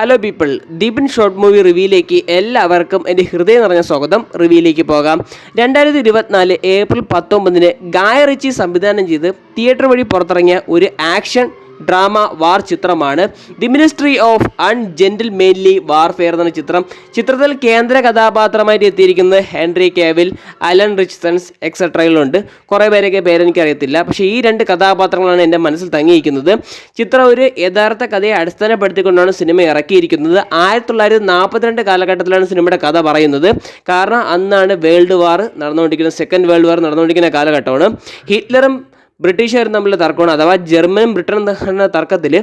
Hello people, Deepan short movie റിവ്യൂയിലേക്ക് എല്ലാവർക്കും എൻ്റെ ഹൃദയം നിറഞ്ഞ സ്വാഗതം. റിവ്യൂയിലേക്ക് പോകാം. 2024 ഏപ്രിൽ 19 ഗായ റിച്ചി സംവിധാനം ചെയ്ത് തിയേറ്റർ വഴി പുറത്തിറങ്ങിയ ഒരു ആക്ഷൻ ഡ്രാമ വാർ ചിത്രമാണ് ദി മിനിസ്ട്രി ഓഫ് അൺജെന്റിൽമെൻലി വാർഫെയർ എന്ന ചിത്രം. ചിത്രത്തിൽ കേന്ദ്ര കഥാപാത്രമായിട്ട് എത്തിയിരിക്കുന്നത് ഹെൻറി കാവിൽ, അലൻ റിച്ച്സൺസ് എക്സെട്രയിലുണ്ട്. കുറേ പേരൊക്കെ പേരെനിക്കറിയത്തില്ല, പക്ഷേ ഈ രണ്ട് കഥാപാത്രങ്ങളാണ് എൻ്റെ മനസ്സിൽ തങ്ങിയിരിക്കുന്നത്. ചിത്രം ഒരു യഥാർത്ഥ കഥയെ അടിസ്ഥാനപ്പെടുത്തിക്കൊണ്ടാണ് സിനിമ ഇറക്കിയിരിക്കുന്നത്. 1942 കാലഘട്ടത്തിലാണ് സിനിമയുടെ കഥ പറയുന്നത്. കാരണം അന്നാണ് വേൾഡ് വാർ നടന്നുകൊണ്ടിരിക്കുന്നത്, സെക്കൻഡ് വേൾഡ് വാർ നടന്നുകൊണ്ടിരിക്കുന്ന കാലഘട്ടമാണ്. ഹിറ്റ്ലറും ബ്രിട്ടീഷുകാരും തമ്മിലുള്ള തർക്കമാണ്, അഥവാ ജർമ്മനും ബ്രിട്ടനും തമ്മിലുള്ള തർക്കത്തിൽ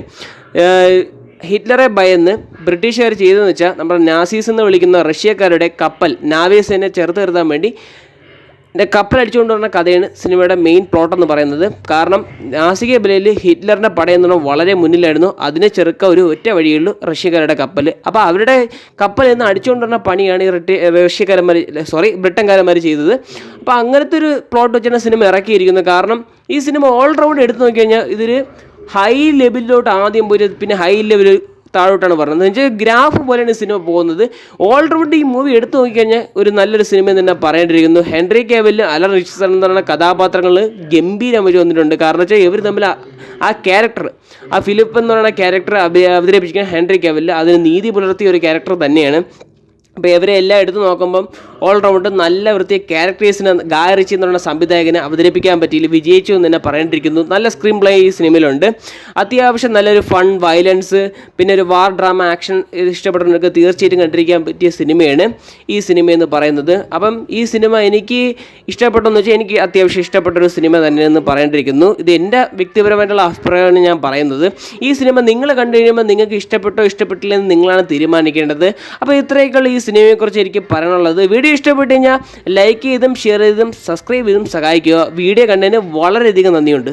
ഹിറ്റ്ലറെ ഭയന്ന് ബ്രിട്ടീഷുകാർ ചെയ്തതെന്ന് വെച്ചാൽ നമ്മുടെ നാസീസ് എന്ന് വിളിക്കുന്ന റഷ്യക്കാരുടെ കപ്പൽ നാവികസേനയെ ചെറുത്ത് നിർത്താൻ വേണ്ടി കപ്പൽ അടിച്ചുകൊണ്ട് വരുന്ന കഥയാണ് സിനിമയുടെ മെയിൻ പ്ലോട്ട് എന്ന് പറയുന്നത്. കാരണം നാസിക ബലയിൽ ഹിറ്റ്ലറിൻ്റെ പടയെന്ന് പറഞ്ഞാൽ വളരെ മുന്നിലായിരുന്നു. അതിനെ ചെറുക്കാൻ ഒരു ഒറ്റ വഴിയുള്ളൂ, റഷ്യക്കാരുടെ കപ്പൽ. അപ്പോൾ അവരുടെ കപ്പൽ നിന്ന് അടിച്ചുകൊണ്ട് വരുന്ന പണിയാണ് ഈ ബ്രിട്ടൻകാരന്മാർ ചെയ്തത്. അപ്പോൾ അങ്ങനത്തെ ഒരു പ്ലോട്ട് വെച്ചാണ് സിനിമ ഇറക്കിയിരിക്കുന്നത്. കാരണം ഈ സിനിമ ഓൾ റൗണ്ട് എടുത്തു നോക്കിക്കഴിഞ്ഞാൽ ഇതൊരു ഹൈ ലെവലിലോട്ട് ആദ്യം പോയി പിന്നെ ഹൈ ലെവൽ താഴോട്ടാണ് പറഞ്ഞത്. എന്ന് വെച്ചാൽ ഗ്രാഫ് പോലെയാണ് സിനിമ പോകുന്നത്. ഓൾറൗണ്ട് ഈ മൂവി എടുത്തു നോക്കിക്കഴിഞ്ഞാൽ ഒരു നല്ലൊരു സിനിമ തന്നെ പറയേണ്ടിയിരിക്കുന്നു. ഹെൻറി കാവിൽ, അലൻ റിച്ച്സൺ എന്ന് പറയുന്ന കഥാപാത്രങ്ങൾ ഗംഭീരമായി വന്നിട്ടുണ്ട്. കാരണം വെച്ചാൽ ഇവർ തമ്മിൽ ആ ക്യാരക്ടർ, ആ ഫിലിപ്പ് എന്ന് പറയുന്ന ക്യാരക്ടർ അവതരിപ്പിക്കുന്ന ഹെൻറി കാവിൽ അതിന് നീതി പുലർത്തിയ ഒരു ക്യാരക്ടർ തന്നെയാണ്. അപ്പോൾ ഇവരെ എല്ലാം എടുത്ത് നോക്കുമ്പം ഓൾറൗണ്ട് നല്ല വൃത്തിയ ക്യാരക്ടേഴ്സിനെ ഗായ റിച്ചി എന്ന് പറയുന്ന സംവിധായകനെ അവതരിപ്പിക്കാൻ പറ്റിയില്ല, വിജയിച്ചു എന്ന് തന്നെ പറയേണ്ടിയിരിക്കുന്നു. നല്ല സ്ക്രീൻ പ്ലേ ഈ സിനിമയിലുണ്ട്. അത്യാവശ്യം നല്ലൊരു ഫൺ, വയലൻസ്, പിന്നെ ഒരു വാർ ഡ്രാമ, ആക്ഷൻ ഇഷ്ടപ്പെടുന്നവർക്ക് തീർച്ചയായിട്ടും കണ്ടിരിക്കാൻ പറ്റിയ സിനിമയാണ് ഈ സിനിമയെന്ന് പറയുന്നത്. അപ്പം ഈ സിനിമ എനിക്ക് ഇഷ്ടപ്പെട്ടെന്ന് വെച്ചാൽ എനിക്ക് അത്യാവശ്യം ഇഷ്ടപ്പെട്ടൊരു സിനിമ തന്നെയെന്ന് പറയേണ്ടിയിരിക്കുന്നു. ഇത് എൻ്റെ വ്യക്തിപരമായിട്ടുള്ള അഭിപ്രായമാണ് ഞാൻ പറയുന്നത്. ഈ സിനിമ നിങ്ങൾ കണ്ടു കഴിയുമ്പോൾ നിങ്ങൾക്ക് ഇഷ്ടപ്പെട്ടോ ഇഷ്ടപ്പെട്ടില്ലെന്ന് നിങ്ങളാണ് തീരുമാനിക്കേണ്ടത്. അപ്പോൾ ഇത്രയൊക്കെയുള്ള ഈ സിനിമയെക്കുറിച്ച് എനിക്ക് പറയാനുള്ളത്. വീഡിയോ ഇഷ്ടപ്പെട്ട് കഴിഞ്ഞാൽ ലൈക്ക് ചെയ്തും ഷെയർ ചെയ്തും സബ്സ്ക്രൈബ് ചെയ്തും സഹായിക്കുക. വീഡിയോ കണ്ടതിന് വളരെയധികം നന്ദിയുണ്ട്.